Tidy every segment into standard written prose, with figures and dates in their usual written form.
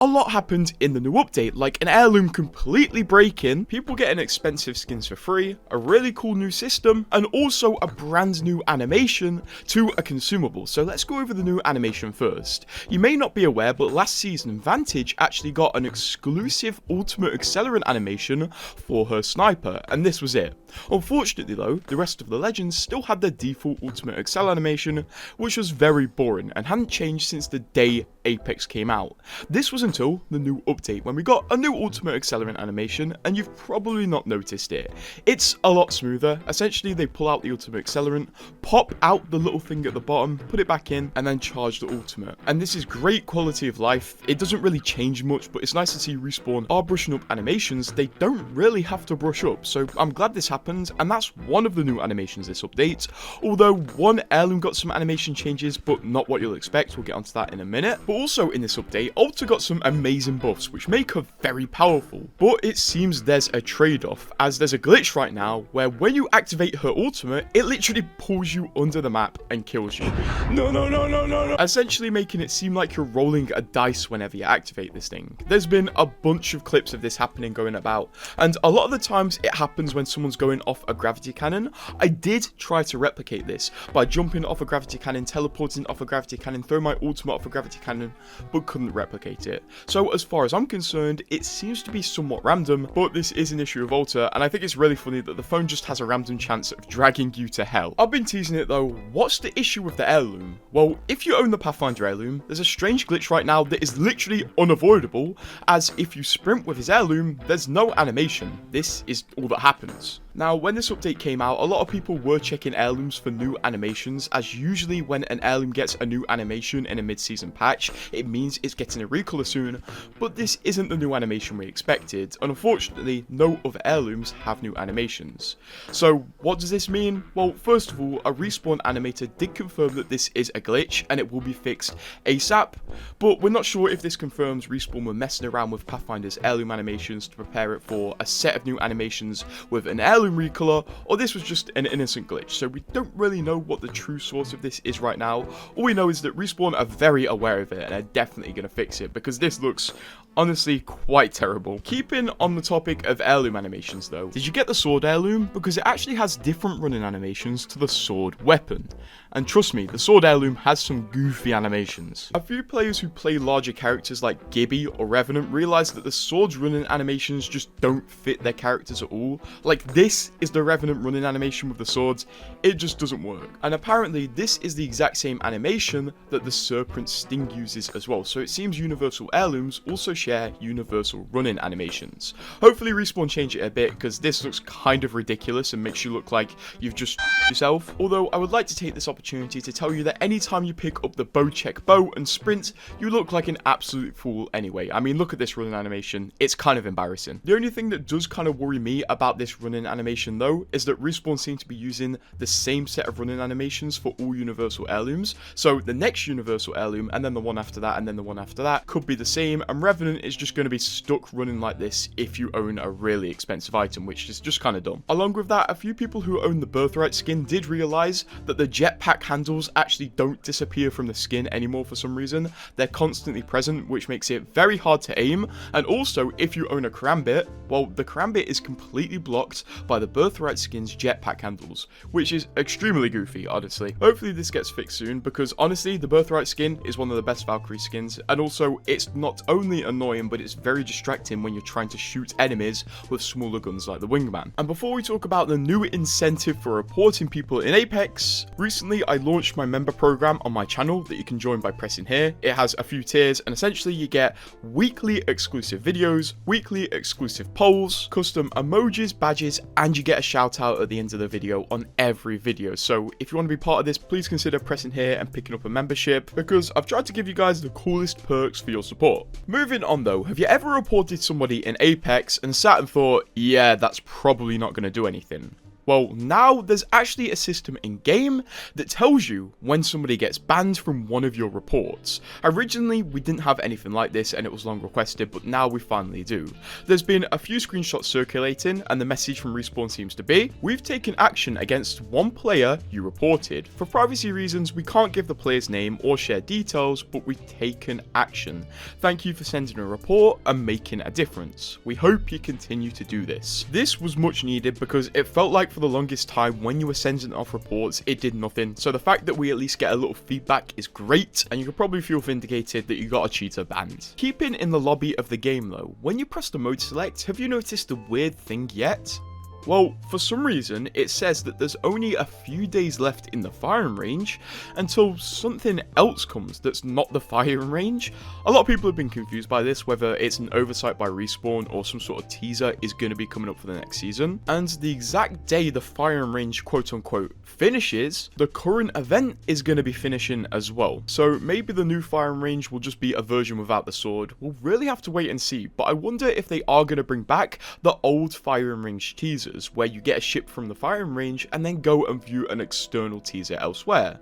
a lot happened in the new update, like an heirloom completely breaking, people getting expensive skins for free, a really cool new system, and also a brand new animation to a consumable. So let's go over the new animation first. You may not be aware, but last season Vantage actually got an exclusive ultimate accelerant animation for her sniper, and this was it. Unfortunately though, the rest of the legends still had their default ultimate excel animation, which was very boring and hadn't changed since the day Apex came out. This was until the new update when we got a new ultimate accelerant animation, and you've probably not noticed it. It's a lot smoother. Essentially they pull out the ultimate accelerant, pop out the little thing at the bottom, put it back in, and then charge the ultimate. And this is great quality of life. It doesn't really change much, but it's nice to see Respawn are brushing up animations they don't really have to brush up, so I'm glad this happened, and that's one of the new animations this update. Although one heirloom got some animation changes, but not what you'll expect. We'll get onto that in a minute. But also in this update, Ulta got some amazing buffs, which make her very powerful. But it seems there's a trade-off, as there's a glitch right now where when you activate her ultimate, it literally pulls you under the map and kills you. No. Essentially making it seem like you're rolling a dice whenever you activate this thing. There's been a bunch of clips of this happening going about, and a lot of the times it happens when someone's going off a gravity cannon. I did try to replicate this by jumping off a gravity cannon, teleporting off a gravity cannon, throw my ultimate off a gravity cannon, but couldn't replicate it. So as far as I'm concerned, it seems to be somewhat random, but this is an issue of Ulta, and I think it's really funny that the phone just has a random chance of dragging you to hell. I've been teasing it though. What's the issue with the heirloom? Well, if you own the Pathfinder heirloom, there's a strange glitch right now that is literally unavoidable, as if you sprint with his heirloom, there's no animation. This is all that happens. Now, when this update came out, a lot of people were checking heirlooms for new animations, as usually when an heirloom gets a new animation in a mid-season patch, it means it's getting a recolor soon, but this isn't the new animation we expected, and unfortunately, no other heirlooms have new animations. So, what does this mean? Well, first of all, a Respawn animator did confirm that this is a glitch, and it will be fixed ASAP, but we're not sure if this confirms Respawn were messing around with Pathfinder's heirloom animations to prepare it for a set of new animations with an heirloom recolor, or this was just an innocent glitch, so we don't really know what the true source of this is right now. All we know is that Respawn are very aware of it and are definitely going to fix it, because this looks honestly quite terrible. Keeping on the topic of heirloom animations though, did you get the sword heirloom? Because it actually has different running animations to the sword weapon. And trust me, the sword heirloom has some goofy animations. A few players who play larger characters like Gibby or Revenant realize that the sword's running animations just don't fit their characters at all. Like, this is the Revenant running animation with the swords, it just doesn't work. And apparently this is the exact same animation that the Serpent Sting uses as well, so it seems universal heirlooms also share universal running animations. Hopefully Respawn change it a bit, because this looks kind of ridiculous and makes you look like you've just yourself. Although I would like to take this opportunity to tell you that anytime you pick up the bow check bow and sprint, you look like an absolute fool anyway. I mean, look at this running animation, it's kind of embarrassing. The only thing that does kind of worry me about this running animation though, is that Respawn seem to be using the same set of running animations for all universal heirlooms. So the next universal heirloom, and then the one after that, and then the one after that could be the same, and Revenant is just going to be stuck running like this if you own a really expensive item, which is just kind of dumb. Along with that, a few people who own the Birthright skin did realize that the jetpack handles actually don't disappear from the skin anymore for some reason. They're constantly present, which makes it very hard to aim. And also, if you own a Karambit, well, the Karambit is completely blocked by the Birthright skin's jetpack handles, which is extremely goofy, honestly. Hopefully this gets fixed soon, because honestly, the Birthright skin is one of the best Valkyrie skins, and also it's not only annoying, but it's very distracting when you're trying to shoot enemies with smaller guns like the Wingman. And before we talk about the new incentive for reporting people in Apex, recently I launched my member program on my channel that you can join by pressing here. It has a few tiers, and essentially you get weekly exclusive videos, weekly exclusive polls, custom emojis, badges, and you get a shout out at the end of the video on every video. So if you want to be part of this, please consider pressing here and picking up a membership, because I've tried to give you guys the coolest perks for your support. Moving on though, have you ever reported somebody in Apex and sat and thought, yeah, that's probably not going to do anything? Well, now there's actually a system in-game that tells you when somebody gets banned from one of your reports. Originally, we didn't have anything like this and it was long requested, but now we finally do. There's been a few screenshots circulating and the message from Respawn seems to be, we've taken action against one player you reported. For privacy reasons, we can't give the player's name or share details, but we've taken action. Thank you for sending a report and making a difference. We hope you continue to do this. This was much needed because it felt like for the longest time when you were sending off reports it did nothing, so the fact that we at least get a little feedback is great, and you can probably feel vindicated that you got a cheater banned. Keeping in the lobby of the game though, when you press the mode select, have you noticed a weird thing yet? Well, for some reason, it says that there's only a few days left in the firing range until something else comes that's not the firing range. A lot of people have been confused by this, whether it's an oversight by Respawn or some sort of teaser is going to be coming up for the next season. And the exact day the firing range quote-unquote finishes, the current event is going to be finishing as well. So maybe the new firing range will just be a version without the sword. We'll really have to wait and see, but I wonder if they are going to bring back the old firing range teasers, where you get a ship from the firing range and then go and view an external teaser elsewhere.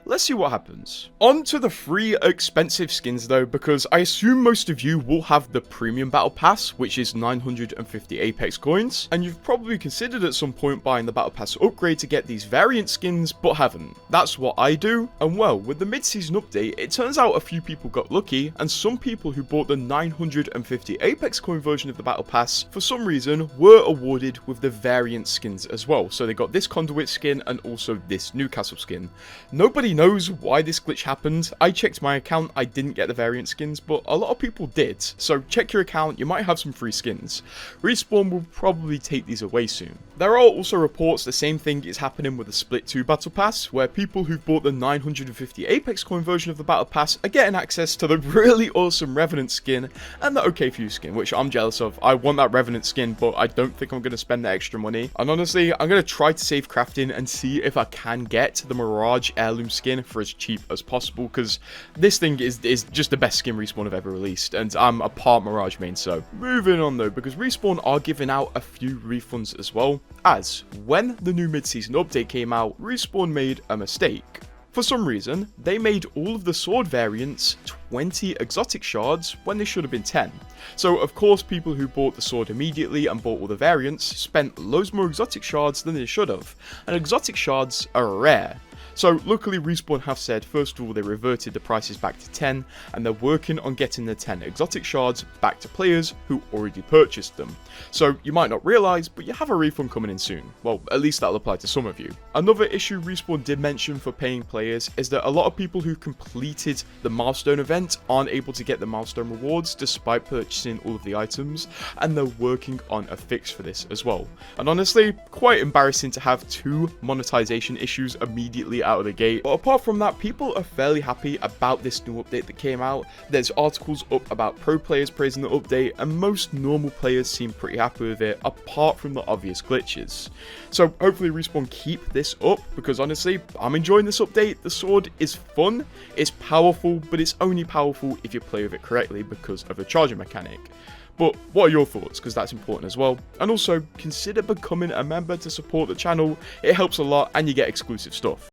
Let's see what happens. On to the free expensive skins though, because I assume most of you will have the premium battle pass, which is 950 Apex coins, and you've probably considered at some point buying the battle pass upgrade to get these variant skins, but haven't. That's what I do, and well, with the mid-season update, it turns out a few people got lucky, and some people who bought the 950 Apex coin version of the battle pass, for some reason, were awarded with the variant skins as well. So they got this Conduit skin and also this Newcastle skin. Nobody knows why this glitch happened. I checked my account, I didn't get the variant skins, but a lot of people did. So check your account, you might have some free skins. Respawn will probably take these away soon. There are also reports the same thing is happening with the Split 2 Battle Pass, where people who've bought the 950 Apex coin version of the Battle Pass are getting access to the really awesome Revenant skin and the OK Few skin, which I'm jealous of. I want that Revenant skin, but I don't think I'm going to spend the extra money. And honestly, I'm going to try to save crafting and see if I can get the Mirage Heirloom skin for as cheap as possible, because this thing is just the best skin Respawn have ever released, and I'm a part Mirage main. So moving on though, because Respawn are giving out a few refunds as well, as when the new mid-season update came out, Respawn made a mistake. For some reason, they made all of the sword variants 20 exotic shards when they should have been 10. So of course people who bought the sword immediately and bought all the variants spent loads more exotic shards than they should have, and exotic shards are rare. So luckily Respawn have said first of all they reverted the prices back to 10, and they're working on getting the 10 exotic shards back to players who already purchased them. So you might not realise, but you have a refund coming in soon. Well, at least that'll apply to some of you. Another issue Respawn did mention for paying players is that a lot of people who completed the milestone event aren't able to get the milestone rewards despite purchasing all of the items, and they're working on a fix for this as well. And honestly, quite embarrassing to have 2 monetization issues immediately out of the gate. But apart from that, people are fairly happy about this new update that came out. There's articles up about pro players praising the update, and most normal players seem pretty happy with it, apart from the obvious glitches. So hopefully Respawn keep this up, because honestly, I'm enjoying this update. The sword is fun, it's powerful, but it's only powerful if you play with it correctly because of the charging mechanic. But what are your thoughts, because that's important as well. And also, consider becoming a member to support the channel. It helps a lot and you get exclusive stuff.